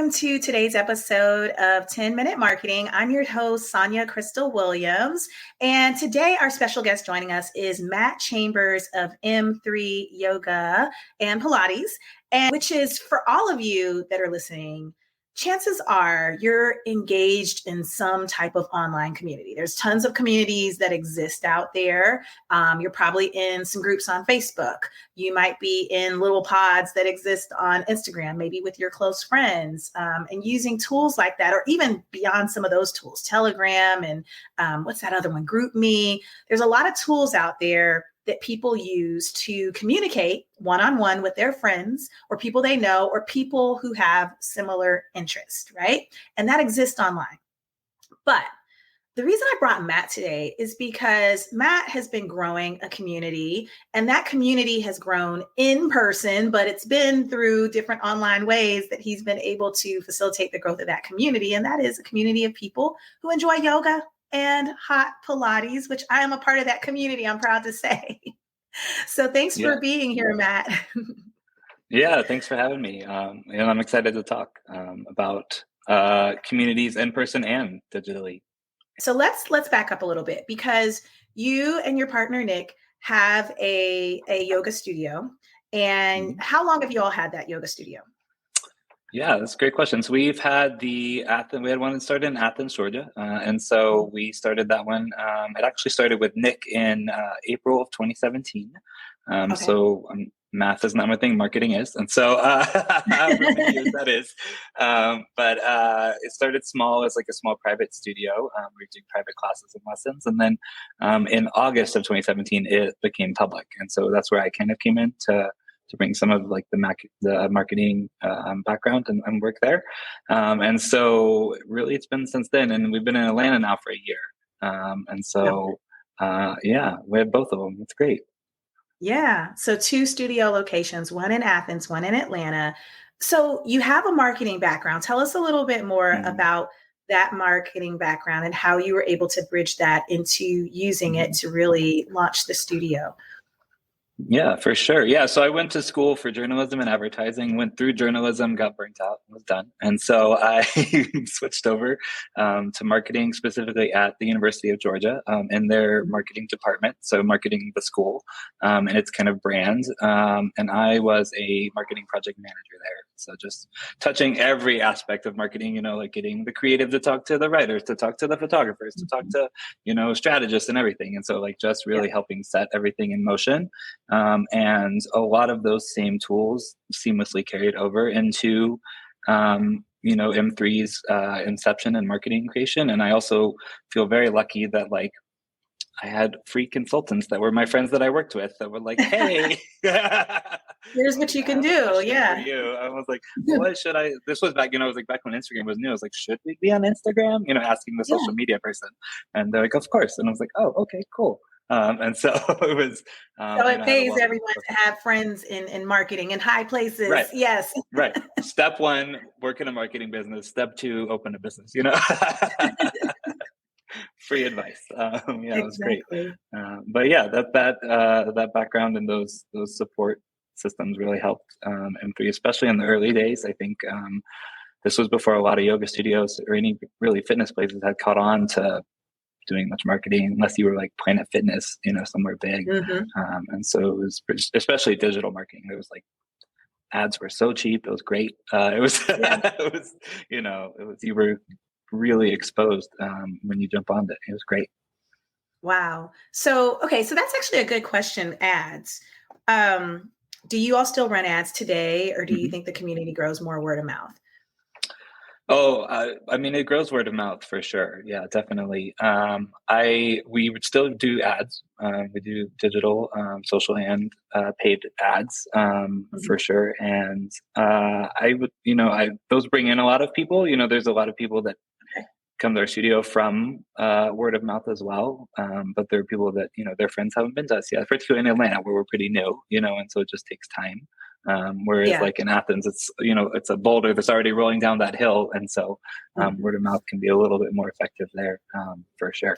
welcome to today's episode of 10-Minute Marketing. I'm your host, Sonja Crystal Williams. And today our special guest joining us is Matt Chambers of M3 Yoga and Pilates, and which is for all of you that are listening, chances are you're engaged in some type of online community. There's tons of communities that exist out there. You're probably in some groups on Facebook. You might be in little pods that exist on Instagram, maybe with your close friends, and using tools like that, or even beyond some of those tools, Telegram and what's that other one? GroupMe. There's a lot of tools out there that people use to communicate one-on-one with their friends or people they know or people who have similar interests, right? And that exists online. But the reason I brought Matt today is because Matt has been growing a community, and that community has grown in person, but it's been through different online ways that he's been able to facilitate the growth of that community. And that is a community of people who enjoy yoga and hot Pilates, which I am a part of that community, I'm proud to say. So thanks for being here, Matt. Yeah, thanks for having me. And I'm excited to talk about communities in person and digitally. So let's back up a little bit, because you and your partner, Nick, have a yoga studio. And how long have you all had that yoga studio? Yeah, that's a great question. So we've had we had one that started in Athens, Georgia. And so we started that one. It actually started with Nick in April of 2017. Okay. So math is not my thing, marketing is. And so however many years that is. But it started small as like a small private studio. We were doing private classes and lessons. And then in August of 2017, it became public. And so that's where I kind of came in to bring some of like the marketing background and work there. And so really it's been since then, and we've been in Atlanta now for a year. And so, we have both of them. It's great. Yeah. So 2 studio locations, one in Athens, one in Atlanta. So you have a marketing background. Tell us a little bit more about that marketing background and how you were able to bridge that into using it to really launch the studio. Yeah, for sure. Yeah. So I went to school for journalism and advertising, went through journalism, got burnt out, was done. And so I switched over to marketing, specifically at the University of Georgia in their marketing department. So marketing the school and its kind of brand. And I was a marketing project manager there. So just touching every aspect of marketing, like getting the creative to talk to the writers, to talk to the photographers, to talk to, strategists and everything. And so like just really helping set everything in motion. And a lot of those same tools seamlessly carried over into, M3's inception and marketing creation. And I also feel very lucky that like I had free consultants that were my friends that I worked with that were like, hey, here's what you can do. Yeah. I was like, what should I, this was back, I was like back when Instagram was new. I was like, should we be on Instagram? Asking the social media person. And they're like, of course. And I was like, oh, okay, cool. And so it was. So it pays everyone to have friends in marketing in high places. Right. Yes. Right. Step 1, work in a marketing business. Step 2, open a business. Free advice. It was great. But yeah, that background and those support systems really helped M3, especially in the early days. I think this was before a lot of yoga studios or any really fitness places had caught on to doing much marketing, unless you were like Planet Fitness, somewhere big. And so it was especially digital marketing. It was like ads were so cheap. It was great. It was, you were really exposed when you jump on it. It was great. Wow. So, okay. So that's actually a good question. Ads. Do you all still run ads today, or do you think the community grows more word of mouth? Oh, I mean, it grows word of mouth for sure. Yeah, definitely. We would still do ads. We do digital, social, and paid ads for sure. And I would, those bring in a lot of people. There's a lot of people that come to our studio from word of mouth as well. But there are people that their friends haven't been to us yet, particularly in Atlanta where we're pretty new. And so it just takes time. Whereas like in Athens, it's, it's a boulder that's already rolling down that hill. And so word of mouth can be a little bit more effective there for sure.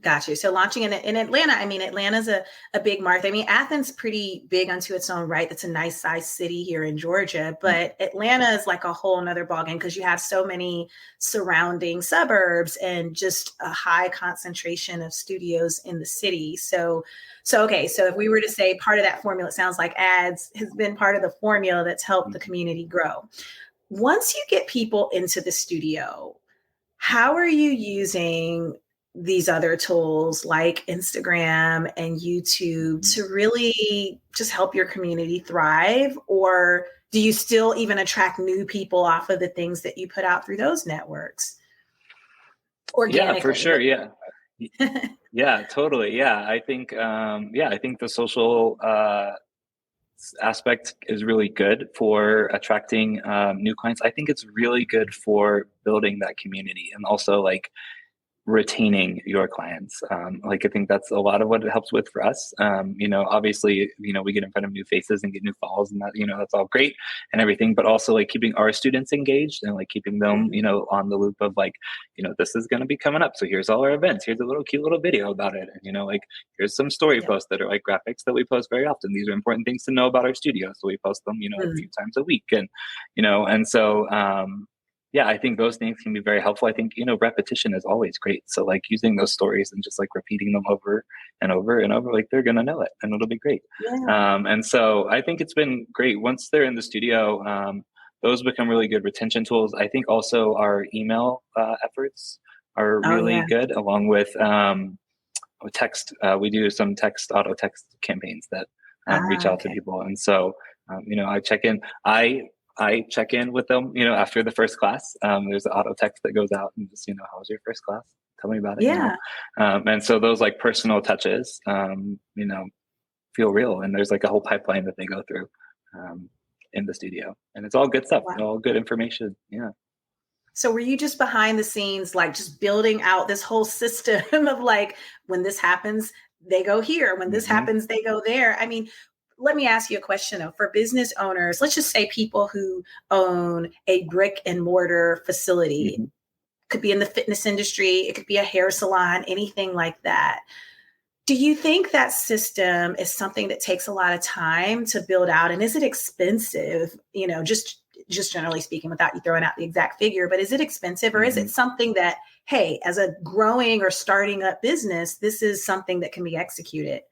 Got you. So launching in Atlanta, I mean, Atlanta's a big market. I mean, Athens pretty big unto its own right. That's a nice sized city here in Georgia, but Atlanta is like a whole nother ballgame because you have so many surrounding suburbs and just a high concentration of studios in the city. Okay. So if we were to say part of that formula, it sounds like ads has been part of the formula that's helped the community grow. Once you get people into the studio, how are you using these other tools like Instagram and YouTube to really just help your community thrive? Or do you still even attract new people off of the things that you put out through those networks? Organically. Yeah, for sure. Yeah. Yeah, totally. Yeah. I think the social aspect is really good for attracting new clients. I think it's really good for building that community and also like retaining your clients. Like I think that's a lot of what it helps with for us. Obviously, we get in front of new faces and get new follows and that, that's all great and everything, but also like keeping our students engaged and like keeping them, on the loop of like, this is going to be coming up. So here's all our events. Here's a cute little video about it. And, like here's some story posts that are like graphics that we post very often. These are important things to know about our studio. So we post them, a few times a week. And, yeah, I think those things can be very helpful. I think, repetition is always great. So like using those stories and just like repeating them over and over and over, like they're going to know it and it'll be great. Yeah. And so I think it's been great once they're in the studio. Those become really good retention tools. I think also our email efforts are really good along with text. We do some auto text campaigns that reach out to people. And so, I check in. I check in with them, after the first class. There's an auto text that goes out and just, how was your first class? Tell me about it. Yeah. And so those like personal touches, feel real. And there's like a whole pipeline that they go through in the studio. And it's all good stuff, all good information. Yeah. So were you just behind the scenes, like just building out this whole system of like, when this happens, they go here. When this happens, they go there. I mean, let me ask you a question though. For business owners, let's just say people who own a brick and mortar facility, could be in the fitness industry, it could be a hair salon, anything like that. Do you think that system is something that takes a lot of time to build out? And is it expensive? Just generally speaking, without you throwing out the exact figure, but is it expensive or is it something that, hey, as a growing or starting up business, this is something that can be executed?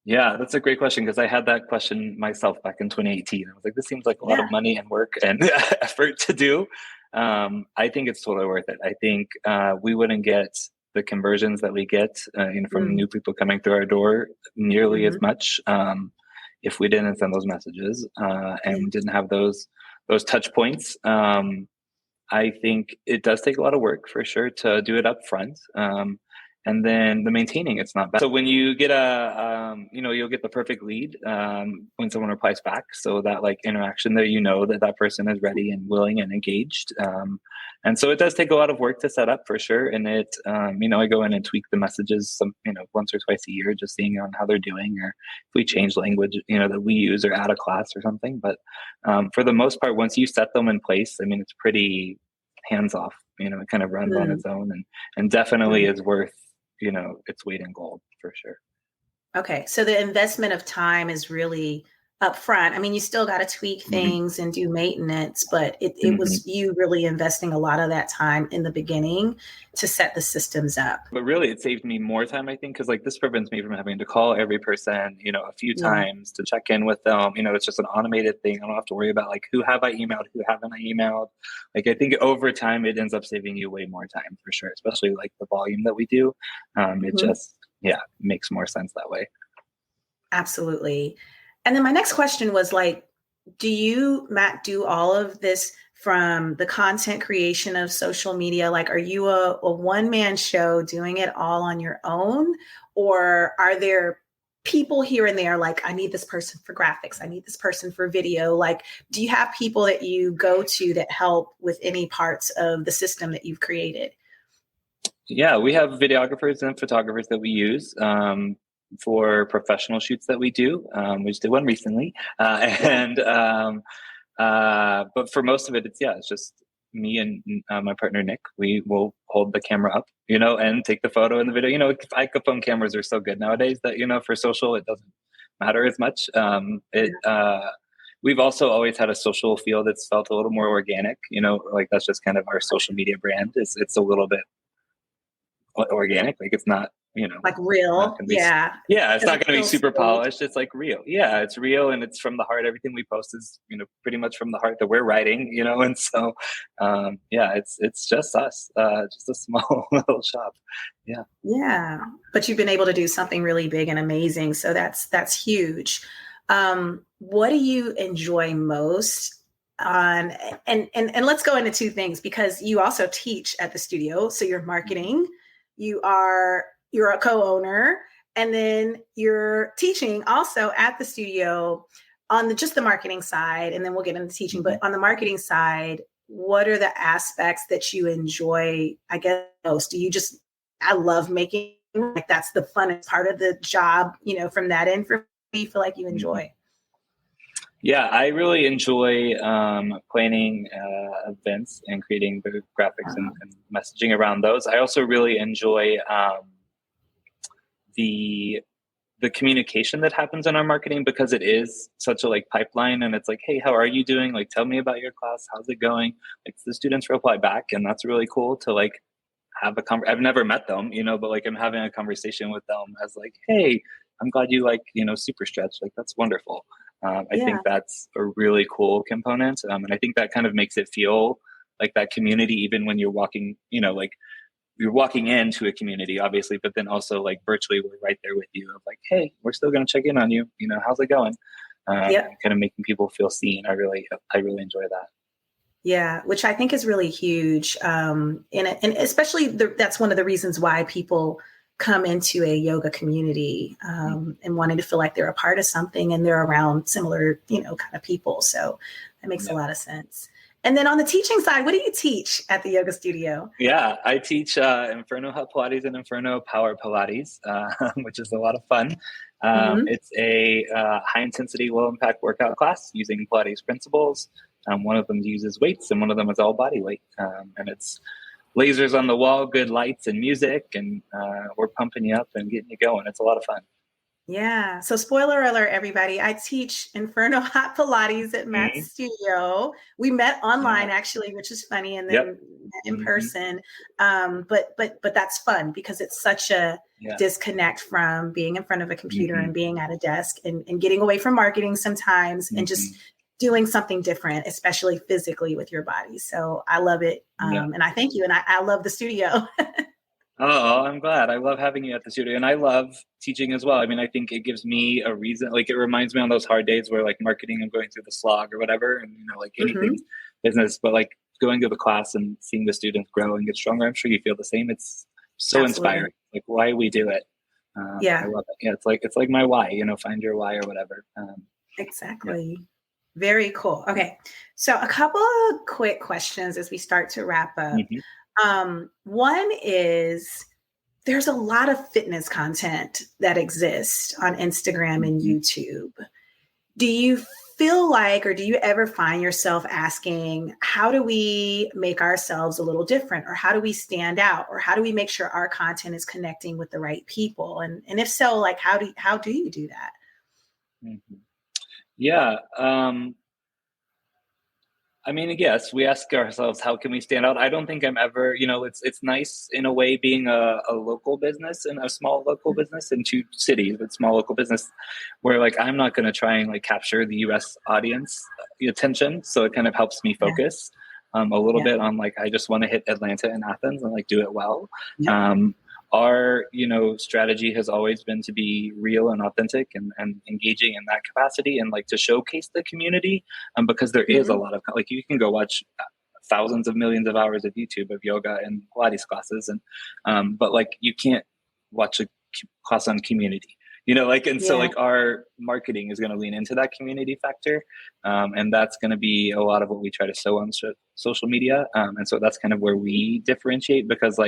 Yeah, that's a great question because I had that question myself back in 2018. I was like, this seems like a lot of money and work and effort to do. I think it's totally worth it. I think we wouldn't get the conversions that we get from new people coming through our door nearly as much if we didn't send those messages and didn't have those touch points. I think it does take a lot of work for sure to do it up front. And then the maintaining, it's not bad. So when you get you'll get the perfect lead when someone replies back. So that like interaction there, that person is ready and willing and engaged. And so it does take a lot of work to set up for sure. And it, I go in and tweak the messages once or twice a year, just seeing on how they're doing, or if we change language, that we use or add a class or something. But for the most part, once you set them in place, it's pretty hands off. It kind of runs on its own and definitely is worth its weight in gold for sure. Okay. So the investment of time is really upfront. You still got to tweak things and do maintenance, but it was you really investing a lot of that time in the beginning to set the systems up. But really it saved me more time, I think, because like this prevents me from having to call every person, a few times to check in with them. It's just an automated thing. I don't have to worry about like, who have I emailed? Who haven't I emailed? Like, I think over time, it ends up saving you way more time for sure, especially like the volume that we do. It just, makes more sense that way. Absolutely. And then my next question was like, do you, Matt, do all of this from the content creation of social media? Like, are you a one-man show doing it all on your own? Or are there people here and there, like, I need this person for graphics, I need this person for video? Like, do you have people that you go to that help with any parts of the system that you've created? Yeah, we have videographers and photographers that we use for professional shoots that we do. We just did one recently. But for most of it, it's just me and my partner Nick, we will hold the camera up, and take the photo and the video. iPhone cameras are so good nowadays that for social it doesn't matter as much. We've also always had a social feel that's felt a little more organic. Like that's just kind of our social media brand. It's a little bit organic, like it's not like real. Yeah, it's not going to be super polished. It's like real. Yeah, it's real, and it's from the heart. Everything we post is pretty much from the heart that we're writing. And so it's just us, just a small little shop. Yeah, but you've been able to do something really big and amazing, so that's huge. What do you enjoy most on, and let's go into two things, because you also teach at the studio, so you're marketing, you're a co-owner, and then you're teaching also at the studio on just the marketing side, and then we'll get into teaching. But on the marketing side, what are the aspects that you enjoy, I guess, most? I love making, like that's the funnest part of the job, from that end for me, feel like you enjoy? Yeah, I really enjoy planning events and creating the graphics and messaging around those. I also really enjoy the communication that happens in our marketing, because it is such a pipeline, and it's like, hey, how are you doing? Like, tell me about your class. How's it going? Like, the students reply back, and that's really cool to have a I've never met them, but I'm having a conversation with them as hey, I'm glad you super stretch. That's wonderful. I think that's a really cool component. And I think that kind of makes it feel like that community, even when you're walking, you're walking into a community, obviously, but then also virtually we're right there with you of hey, we're still going to check in on you. How's it going? Kind of making people feel seen. I really enjoy that. Yeah, which I think is really huge. And especially that's one of the reasons why people come into a yoga community and wanting to feel like they're a part of something and they're around similar, kind of people. So that makes a lot of sense. And then on the teaching side, what do you teach at the yoga studio? Yeah, I teach Inferno Hot Pilates and Inferno Power Pilates, which is a lot of fun. It's a high intensity, low impact workout class using Pilates principles. One of them uses weights and one of them is all body weight. And it's lasers on the wall, good lights and music, and we're pumping you up and getting you going. It's a lot of fun. Yeah. So spoiler alert, everybody, I teach Inferno Hot Pilates at Matt's studio. We met online actually, which is funny, and then met in person. But that's fun because it's such a disconnect from being in front of a computer and being at a desk and getting away from marketing sometimes and just doing something different, especially physically with your body. So I love it. And I thank you. And I love the studio. Oh, I'm glad. I love having you at the studio, and I love teaching as well. I mean, I think it gives me a reason, it reminds me on those hard days where marketing, I'm going through the slog or whatever, and anything business, but going to the class and seeing the students grow and get stronger. I'm sure you feel the same. It's so inspiring. Why we do it. I love it. Yeah. It's like my why, find your why or whatever. Exactly. Yeah. Very cool. Okay. So a couple of quick questions as we start to wrap up. One is there's a lot of fitness content that exists on Instagram and YouTube. Do you feel or do you ever find yourself asking, how do we make ourselves a little different, or how do we stand out, or how do we make sure our content is connecting with the right people? And if so, how do you do that? Yeah. I mean, yes, we ask ourselves, how can we stand out? I don't think I'm ever, it's nice in a way being a local business and a small local business in two cities, but small local business where I'm not going to try and capture the US audience attention. So it kind of helps me focus a little bit on I just want to hit Atlanta and Athens and do it well. Our, strategy has always been to be real and authentic and engaging in that capacity and to showcase the community because there is a lot of, you can go watch thousands of millions of hours of YouTube of yoga and Pilates classes. And, but you can't watch a class on community, so our marketing is going to lean into that community factor. And that's going to be a lot of what we try to sow on social media. And so that's kind of where we differentiate because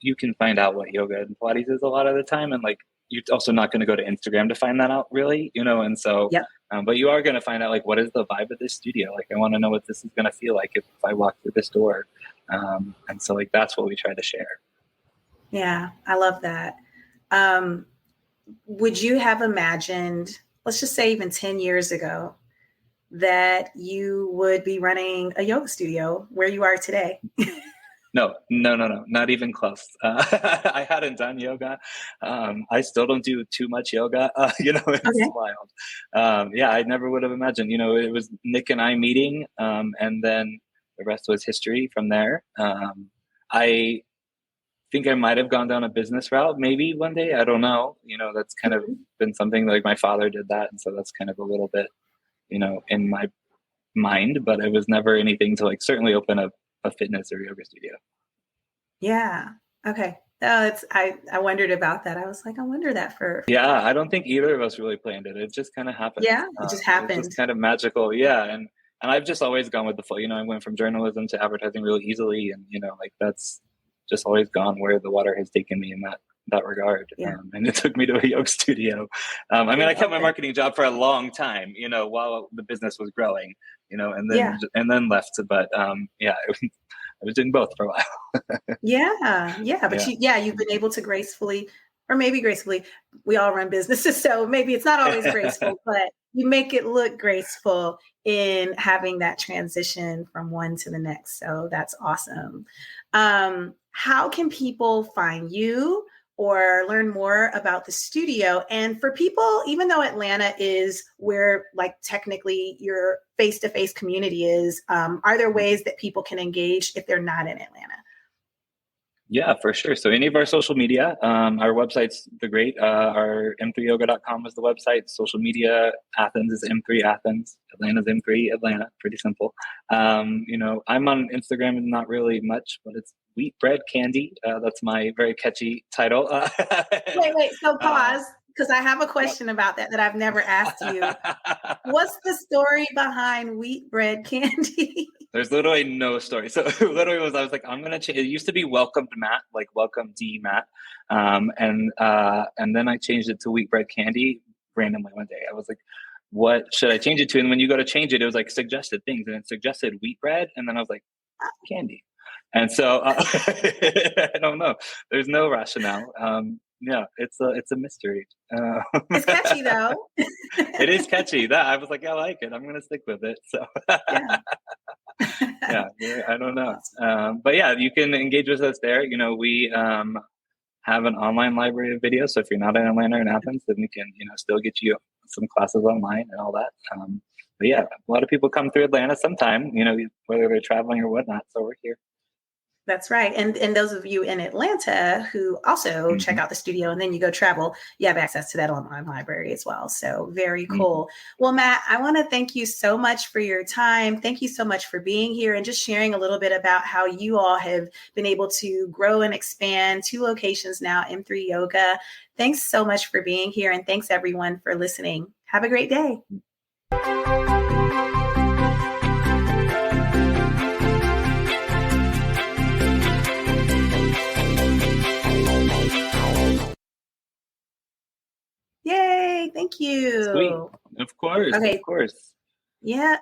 you can find out what yoga and Pilates is a lot of the time. And you're also not going to go to Instagram to find that out really, and so But you are going to find out like, what is the vibe of this studio? Like, I want to know what this is going to feel like if I walk through this door. And so like, that's what we try to share. Yeah, I love that. Would you have imagined, let's just say even 10 years ago, that you would be running a yoga studio where you are today? No, not even close. I hadn't done yoga. I still don't do too much yoga. It's Okay. wild. Yeah, I never would have imagined, it was Nick and I meeting, and then the rest was history from there. I think I might have gone down a business route maybe one day. I don't know. That's kind of been something like my father did that. And so that's kind of a little bit, in my mind, but it was never anything to like certainly open a fitness or yoga studio. Yeah. Okay. I wondered about that. I was like, I wonder that for Yeah, I don't think either of us really planned it. It just kind of happened. Yeah, it just happened. It's just kind of magical. Yeah. And I've just always gone with the flow. I went from journalism to advertising really easily. And, like that's just always gone where the water has taken me in that regard. Yeah. And it took me to a yoga studio. I kept my marketing job for a long time, while the business was growing, and then left. But I was doing both for a while. Yeah. But you've been able to gracefully, or maybe gracefully, we all run businesses, so maybe it's not always graceful, but you make it look graceful in having that transition from one to the next. So that's awesome. How can people find you or learn more about the studio? And for people, even though Atlanta is where like technically your face-to-face community is, are there ways that people can engage if they're not in Atlanta? Yeah, for sure. So any of our social media, our website's our m3yoga.com is the website. Social media, Athens is M3 Athens, Atlanta's M3 Atlanta, pretty simple. I'm on Instagram, not really much, but it's Wheat Bread Candy. That's my very catchy title. Wait, so pause, because I have a question about that I've never asked you. What's the story behind Wheat Bread Candy? There's literally no story. So literally I was like, I'm going to change. It used to be Welcomed Matt, like Welcome D Matt. And then I changed it to Wheat Bread Candy randomly one day. I was like, what should I change it to? And when you go to change it, it was like suggested things, and it suggested wheat bread. And then I was like, candy. And so I don't know. There's no rationale. It's a mystery. It's catchy though. It is catchy. That I was like, I like it. I'm going to stick with it. So yeah, I don't know. But yeah, you can engage with us there. We have an online library of videos. So if you're not in Atlanta or in Athens, then we can, still get you some classes online and all that. But yeah, a lot of people come through Atlanta sometime, whether they're traveling or whatnot. So we're here. That's right. And those of you in Atlanta who also check out the studio and then you go travel, you have access to that online library as well. So very cool. Well, Matt, I want to thank you so much for your time. Thank you so much for being here and just sharing a little bit about how you all have been able to grow and expand 2 locations now, M3 Yoga. Thanks so much for being here. And thanks everyone for listening. Have a great day. Yay. Thank you. Sweet. Of course. Okay. Of course. Yeah.